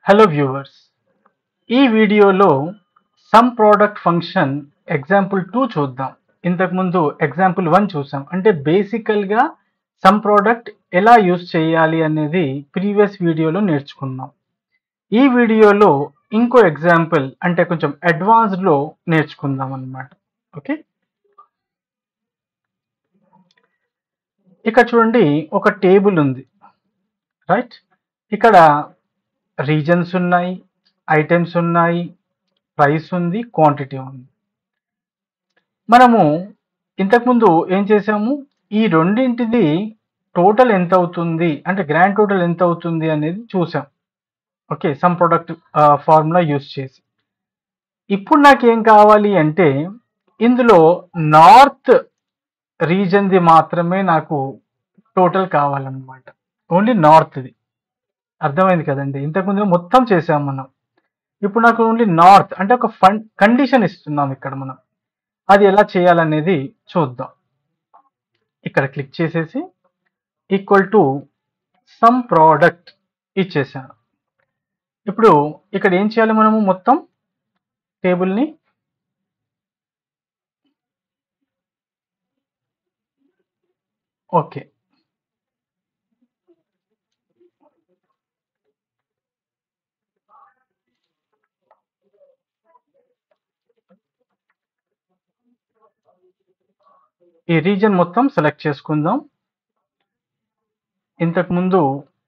Hello viewers, ఈ వీడియోలో some product function example 2 చూద్దాం. ఇంతకుముందు ఎగ్జాంపుల్ 1 చూసాం. అంటే బేసికల్గా సమ్ ప్రోడక్ట్ ఎలా యూజ్ చేయాలి అనేది ప్రీవియస్ వీడియోలో నేర్చుకున్నాం. ఈ వీడియోలో ఇంకో ఎగ్జాంపుల్ అంటే కొంచెం అడ్వాన్స్డ్లో నేర్చుకుందాం అన్నమాట. ఓకే, ఇక్కడ చూడండి, ఒక టేబుల్ ఉంది, రైట్? ఇక్కడ రీజన్స్ ఉన్నాయి, ఐటమ్స్ ఉన్నాయి, ప్రైస్ ఉంది, క్వాంటిటీ ఉంది. మనము ఇంతకుముందు ఏం చేసాము, ఈ రెండింటిది టోటల్ ఎంత అవుతుంది అంటే గ్రాండ్ టోటల్ ఎంత అవుతుంది అనేది చూసాం. Okay, some product formula use చేసి. ఇప్పుడు నాకేం కావాలి అంటే ఇందులో నార్త్ రీజన్ది మాత్రమే నాకు టోటల్ కావాలన్నమాట. ఓన్లీ నార్త్ది. అర్థమైంది కదండి? ఇంతకుముందు మొత్తం చేసాం మనం. ఇప్పుడు నాకు ఓన్లీ నార్త్ అంటే ఒక కండిషన్ ఇస్తున్నాం ఇక్కడ మనం. అది ఎలా చేయాలనేది చూద్దాం. ఇక్కడ క్లిక్ చేసేసి ఈక్వల్ టు సమ్ ప్రోడక్ట్ ఇచ్చేసాను. ఇప్పుడు ఇక్కడ ఏం చేయాలి, మనము మొత్తం టేబుల్ని ఓకే ఈ రీజన్ మొత్తం సెలెక్ట్ చేసుకుందాం. ఇంతకుముందు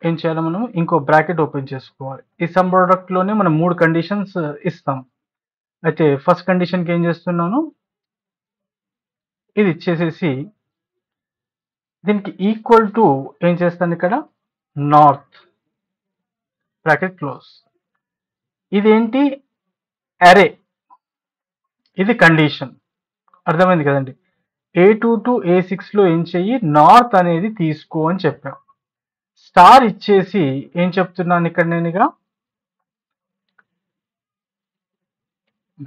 ఏం చేయాలి, మనం ఇంకో బ్రాకెట్ ఓపెన్ చేసుకోవాలి. ఈ సమ్ ప్రోడక్ట్లోనే మనం 3 కండిషన్స్ ఇస్తాం. అయితే ఫస్ట్ కండిషన్కి ఏం చేస్తున్నాను, ఇది ఇచ్చేసేసి దీనికి ఈక్వల్ టు ఏం చేస్తాను, ఇక్కడ నార్త్ బ్రాకెట్ క్లోజ్. ఇదేంటి, అరే, ఇది కండిషన్. అర్థమైంది కదండి? A2 టు A6లో ఏం చెయ్యి, నార్త్ అనేది తీసుకో అని చెప్పాం. స్టార్ ఇచ్చేసి ఏం చెప్తున్నాను ఇక్కడ, నేనుగా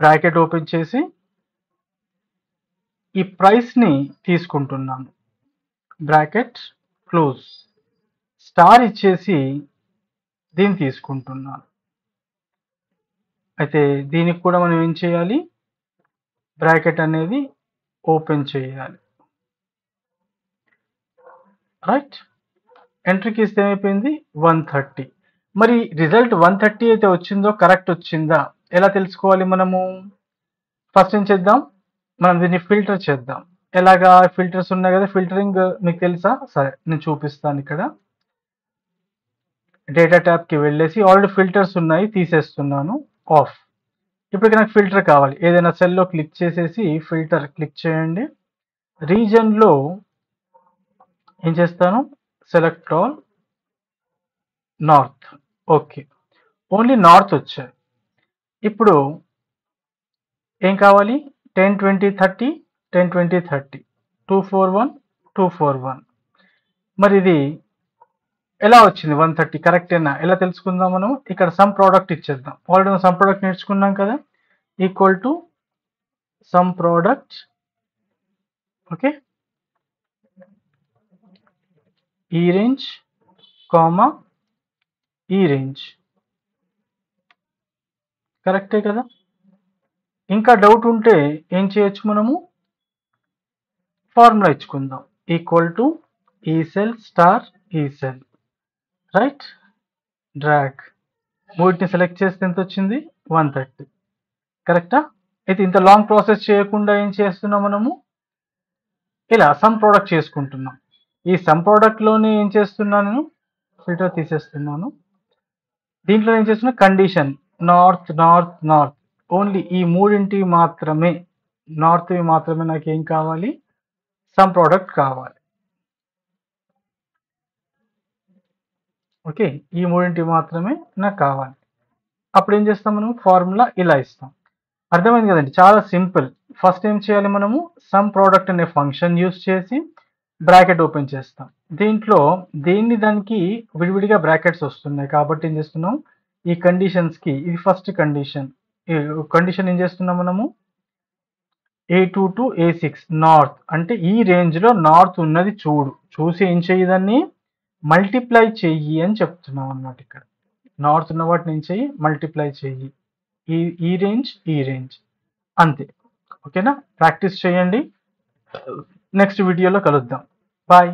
బ్రాకెట్ ఓపెన్ చేసి ఈ ప్రైస్ని తీసుకుంటున్నాను, బ్రాకెట్ క్లోజ్. స్టార్ ఇచ్చేసి దీన్ని తీసుకుంటున్నాను. అయితే దీనికి కూడా మనం ఏం చేయాలి, బ్రాకెట్ అనేది ఓపెన్ చేయాలి, రైట్? ఎంట్రీకి ఇస్తే ఏమైపోయింది, 130. మరి రిజల్ట్ 130 అయితే వచ్చిందో కరెక్ట్ వచ్చిందా ఎలా తెలుసుకోవాలి మనము? ఫస్ట్ ఏం చేద్దాం, మనం దీన్ని ఫిల్టర్ చేద్దాం. ఎలాగా? ఫిల్టర్స్ ఉన్నాయి కదా, ఫిల్టరింగ్ మీకు తెలుసా? సరే, నేను చూపిస్తాను. ఇక్కడ డేటా ట్యాబ్కి వెళ్ళేసి ఆల్రెడీ ఫిల్టర్స్ ఉన్నాయి, తీసేస్తున్నాను, ఆఫ్. ఇప్పుడు నాకు ఫిల్టర్ కావాలి, ఏదైనా సెల్లో క్లిక్ చేసేసి ఫిల్టర్ క్లిక్ చేయండి. రీజన్లో ఏం చేస్తాను, select all north. Okay, only north వచ్చాయి. ఇప్పుడు ఏం కావాలి, 10 20 30 10 20 30 241 241. మరి ఇది ఎలా వచ్చింది 130 కరెక్టేనా ఎలా తెలుసుకుందాం మనం? ఇక్కడ సమ్ ప్రోడక్ట్ ఇచ్చేద్దాం. ఆల్రెడీ సమ్ ప్రోడక్ట్ నేర్చుకున్నాం కదా, equal to some product. Okay, ఈ రేంజ్ కామా ఈ రేంజ్. కరెక్టే కదా? ఇంకా డౌట్ ఉంటే ఏం చేయొచ్చు, మనము ఫార్ములా ఇచ్చుకుందాం. ఈక్వల్ టు ఈ సెల్ స్టార్ ఈ సెల్, రైట్? డ్రాగ్. మూడింటిని సెలెక్ట్ చేస్తే ఎంత వచ్చింది, 130. కరెక్టా? అయితే ఇంత లాంగ్ ప్రాసెస్ చేయకుండా ఏం చేస్తున్నాం, మనము ఇలా సమ్ ప్రోడక్ట్ చేసుకుంటున్నాం. ఈ సమ్ ప్రోడక్ట్లోనే ఏం చేస్తున్నాను, నేను ఫిల్టర్ తీసేస్తున్నాను. దీంట్లో ఏం చేస్తున్నా, condition north north north. Only ఈ మూడింటివి మాత్రమే, నార్త్వి మాత్రమే నాకు ఏం కావాలి, సమ్ ప్రోడక్ట్ కావాలి. ఓకే, ఈ మూడింటివి మాత్రమే నాకు కావాలి. అప్పుడు ఏం చేస్తాం, మనం ఫార్ములా ఇలా ఇస్తాం. అర్థమైంది కదండి? చాలా సింపుల్. ఫస్ట్ ఏం చేయాలి, మనము సమ్ ప్రోడక్ట్ అనే ఫంక్షన్ యూస్ చేసి బ్రాకెట్ ఓపెన్ చేస్తాం. దీంట్లో దానికి విడివిడిగా బ్రాకెట్స్ వస్తున్నాయి కాబట్టి ఏం చేస్తున్నాం, ఈ కండిషన్స్కి ఇది ఫస్ట్ కండిషన్. ఈ కండిషన్ ఏం చేస్తున్నాం, మనము A2 టు A6 నార్త్ అంటే ఈ రేంజ్లో నార్త్ ఉన్నది చూడు, చూసి ఏం చెయ్యి, దాన్ని మల్టిప్లై చెయ్యి అని చెప్తున్నాం అన్నమాట ఇక్కడ. నార్త్ ఉన్న వాటి నుంచి మల్టిప్లై చెయ్యి, ఈ రేంజ్ అంతే. ఓకేనా? ప్రాక్టీస్ చేయండి. నెక్స్ట్ వీడియోలో కలుద్దాం. బాయ్.